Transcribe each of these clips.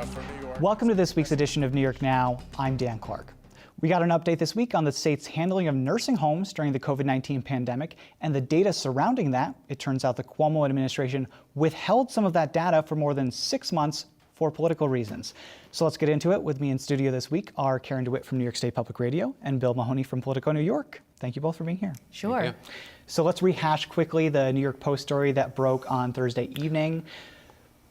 from New York. Welcome to this week's edition of New York Now. I'm Dan Clark. We got an update this week on the state's handling of nursing homes during the COVID-19 pandemic and the data surrounding that. It turns out the Cuomo administration withheld some of that data for more than 6 months for political reasons. So let's get into it. With me in studio this week are Karen DeWitt from New York State Public Radio and Bill Mahoney from Politico New York. Thank you both for being here. Sure. So let's rehash quickly the New York Post story that broke on Thursday evening.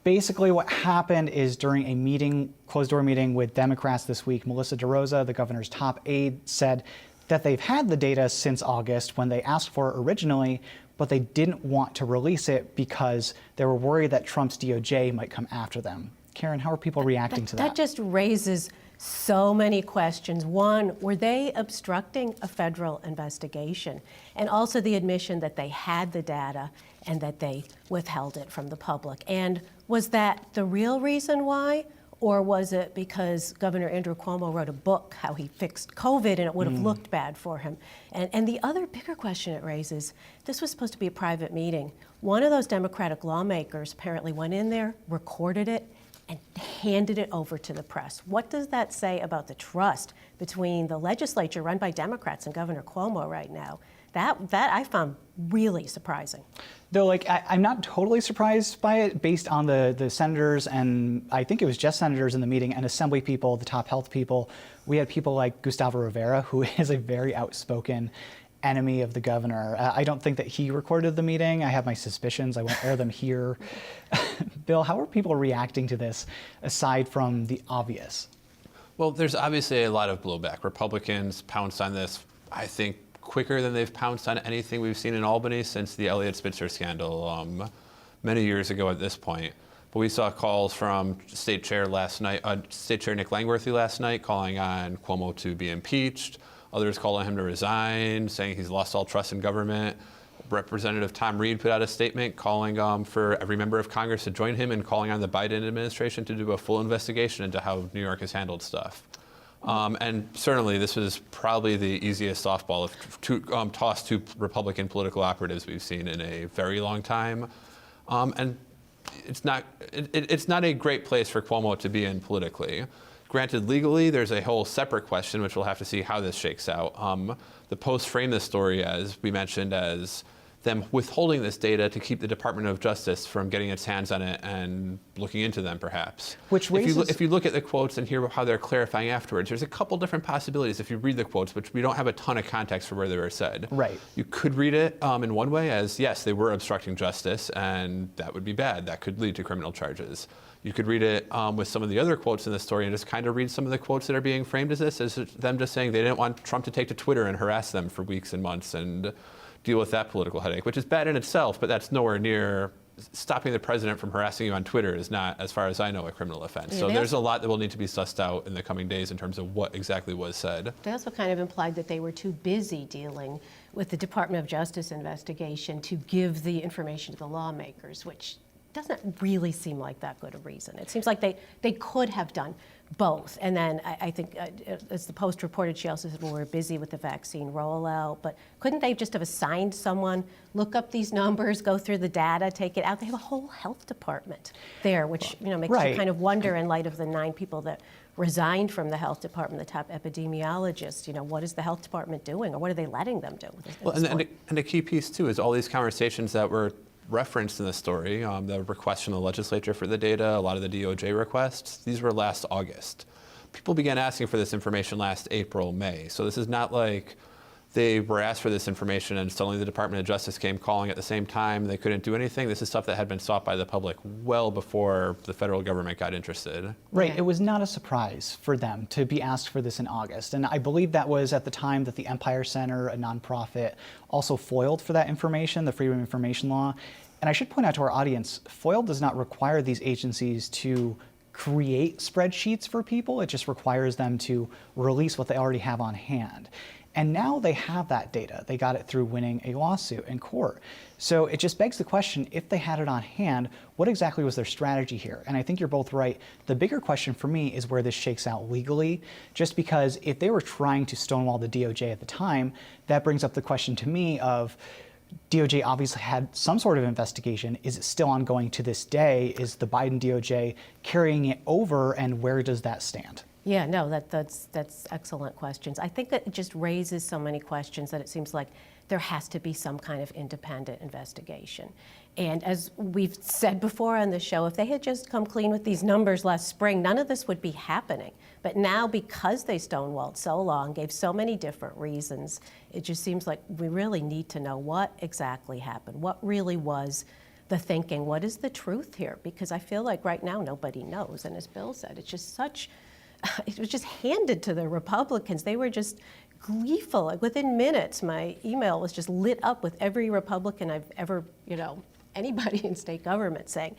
Basically, what happened is during a meeting, closed-door meeting with Democrats this week, Melissa DeRosa, the governor's top aide, said that they've had the data since August when they asked for it originally, but they didn't want to release it because they were worried that Trump's DOJ might come after them. Karen, how are people reacting to that? That just raises so many questions. One, were they obstructing a federal investigation? And also the admission that they had the data and that they withheld it from the public. And was that the real reason why? Or was it because Governor Andrew Cuomo wrote a book, how he fixed COVID, and it would have looked bad for him? And the other bigger question it raises, this was supposed to be a private meeting. One of those Democratic lawmakers apparently went in there, recorded it, and handed it over to the press. What does that say about the trust between the legislature run by Democrats and Governor Cuomo right now? That I found really surprising. Though, I'm not totally surprised by it based on the senators, and I think it was just senators in the meeting, and assembly people, the top health people. We had people like Gustavo Rivera, who is a very outspoken enemy of the governor. I don't think that he recorded the meeting. I have my suspicions. I won't air them here. Bill, how are people reacting to this, aside from the obvious? Well, there's obviously a lot of blowback. Republicans pounced on this, I think, quicker than they've pounced on anything we've seen in Albany since the Eliot Spitzer scandal many years ago at this point. But we saw calls from State Chair State Chair Nick Langworthy last night calling on Cuomo to be impeached. Others calling him to resign, saying he's lost all trust in government. Representative Tom Reed put out a statement calling for every member of Congress to join him and calling on the Biden administration to do a full investigation into how New York has handled stuff. And certainly this was probably the easiest softball tossed to Republican political operatives we've seen in a very long time. And it's not a great place for Cuomo to be in politically. Granted, legally, there's a whole separate question, which we'll have to see how this shakes out. The Post framed this story, as we mentioned, as them withholding this data to keep the Department of Justice from getting its hands on it and looking into them, perhaps. Which raises... If you look at the quotes and hear how they're clarifying afterwards, there's a couple different possibilities if you read the quotes, which we don't have a ton of context for where they were said. Right. You could read it in one way as, yes, they were obstructing justice, and that would be bad. That could lead to criminal charges. You could read it with some of the other quotes in the story and just kind of read some of the quotes that are being framed as this, as them just saying they didn't want Trump to take to Twitter and harass them for weeks and months and deal with that political headache, which is bad in itself, but that's nowhere near stopping the president from harassing you on Twitter is not, as far as I know, a criminal offense. So there's a lot that will need to be sussed out in the coming days in terms of what exactly was said. They also kind of implied that they were too busy dealing with the Department of Justice investigation to give the information to the lawmakers, which doesn't really seem like that good a reason. It seems like they could have done both. And then I think, as the Post reported, she also said, well, we're busy with the vaccine rollout, but couldn't they just have assigned someone, look up these numbers, go through the data, take it out? They have a whole health department there, which makes you kind of wonder in light of the 9 people that resigned from the health department, the top epidemiologists, what is the health department doing, or what are they letting them do? Well, and a key piece, too, is all these conversations that were referenced in the story, the request from the legislature for the data, a lot of the DOJ requests, these were last August. People began asking for this information last April, May. So this is not like they were asked for this information and suddenly the Department of Justice came calling at the same time. They couldn't do anything. This is stuff that had been sought by the public well before the federal government got interested. Right. It was not a surprise for them to be asked for this in August. And I believe that was at the time that the Empire Center, a nonprofit, also foiled for that information, the Freedom of Information Law. And I should point out to our audience, FOIL does not require these agencies to create spreadsheets for people. It just requires them to release what they already have on hand. And now they have that data. They got it through winning a lawsuit in court. So it just begs the question, if they had it on hand, what exactly was their strategy here? And I think you're both right. The bigger question for me is where this shakes out legally, just because if they were trying to stonewall the DOJ at the time, that brings up the question to me of, DOJ obviously had some sort of investigation. Is it still ongoing to this day? Is the Biden DOJ carrying it over, and where does that stand? Yeah, no, that's excellent questions. I think that it just raises so many questions that it seems like there has to be some kind of independent investigation. And as we've said before on the show, if they had just come clean with these numbers last spring, none of this would be happening. But now, because they stonewalled so long, gave so many different reasons, it just seems like we really need to know what exactly happened, what really was the thinking, what is the truth here? Because I feel like right now nobody knows. And as Bill said, it's just it was just handed to the Republicans. They were just gleeful. Like within minutes, my email was just lit up with every Republican I've ever, anybody in state government saying,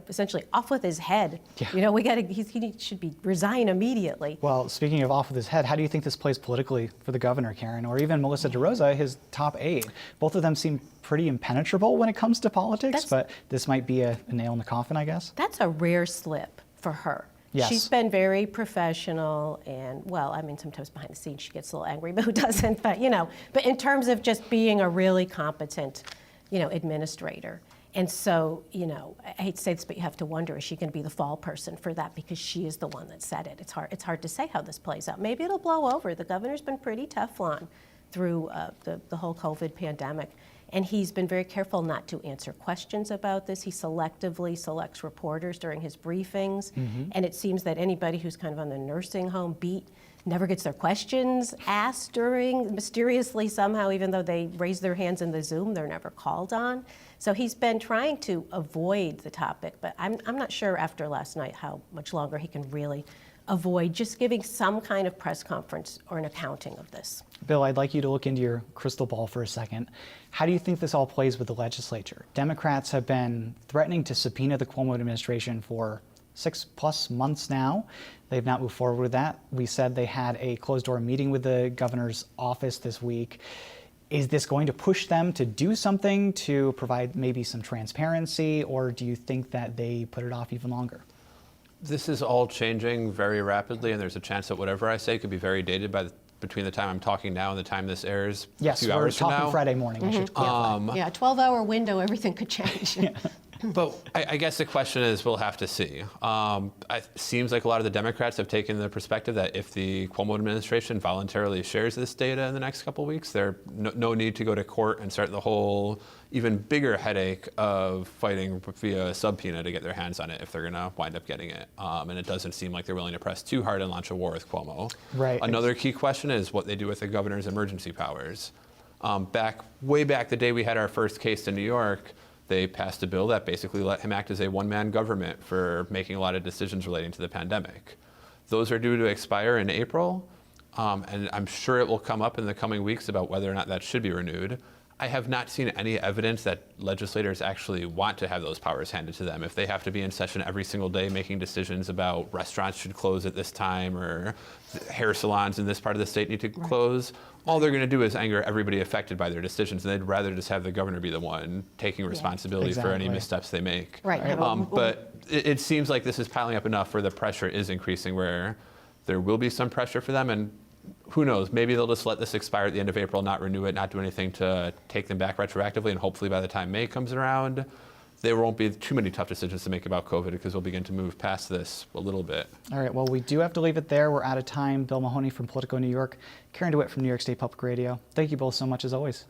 essentially off with his head. Yeah. He should resign immediately. Well, speaking of off with his head, how do you think this plays politically for the governor, Karen, or even Melissa DeRosa, his top aide? Both of them seem pretty impenetrable when it comes to politics, but this might be a nail in the coffin, I guess. That's a rare slip for her. Yes. She's been very professional and, sometimes behind the scenes she gets a little angry, but who doesn't? But in terms of just being a really competent, administrator. And so, I hate to say this, but you have to wonder, is she going to be the fall person for that? Because she is the one that said it. It's hard to say how this plays out. Maybe it'll blow over. The governor's been pretty Teflon through the whole COVID pandemic. And he's been very careful not to answer questions about this. He selectively selects reporters during his briefings. Mm-hmm. And it seems that anybody who's kind of on the nursing home beat never gets their questions asked mysteriously somehow, even though they raise their hands in the Zoom, they're never called on. So he's been trying to avoid the topic, but I'm not sure after last night how much longer he can really avoid just giving some kind of press conference or an accounting of this. Bill, I'd like you to look into your crystal ball for a second. How do you think this all plays with the legislature? Democrats have been threatening to subpoena the Cuomo administration for 6+ months now. They've not moved forward with that. We said they had a closed-door meeting with the governor's office this week. Is this going to push them to do something to provide maybe some transparency, or do you think that they put it off even longer? This is all changing very rapidly, and there's a chance that whatever I say could be very dated between the time I'm talking now and the time this airs. Yes, a few we're hours from talking now. Friday morning. I should clarify. Yeah, a 12-hour window, everything could change. But I guess the question is, we'll have to see. It seems like a lot of the Democrats have taken the perspective that if the Cuomo administration voluntarily shares this data in the next couple of weeks, there's no need to go to court and start the whole even bigger headache of fighting via subpoena to get their hands on it if they're going to wind up getting it. And it doesn't seem like they're willing to press too hard and launch a war with Cuomo. Right. Another key question is what they do with the governor's emergency powers. Way back the day we had our first case in New York, they passed a bill that basically let him act as a one-man government for making a lot of decisions relating to the pandemic. Those are due to expire in April, and I'm sure it will come up in the coming weeks about whether or not that should be renewed. I have not seen any evidence that legislators actually want to have those powers handed to them. If they have to be in session every single day making decisions about restaurants should close at this time or hair salons in this part of the state need to close, all they're going to do is anger everybody affected by their decisions, and they'd rather just have the governor be the one taking responsibility for any missteps they make. Right. But it seems like this is piling up enough where the pressure is increasing, where there will be some pressure for them, and who knows, maybe they'll just let this expire at the end of April, not renew it, not do anything to take them back retroactively, and hopefully by the time May comes around, there won't be too many tough decisions to make about COVID because we'll begin to move past this a little bit. All right, well, we do have to leave it there. We're out of time. Bill Mahoney from Politico New York, Karen DeWitt from New York State Public Radio. Thank you both so much as always.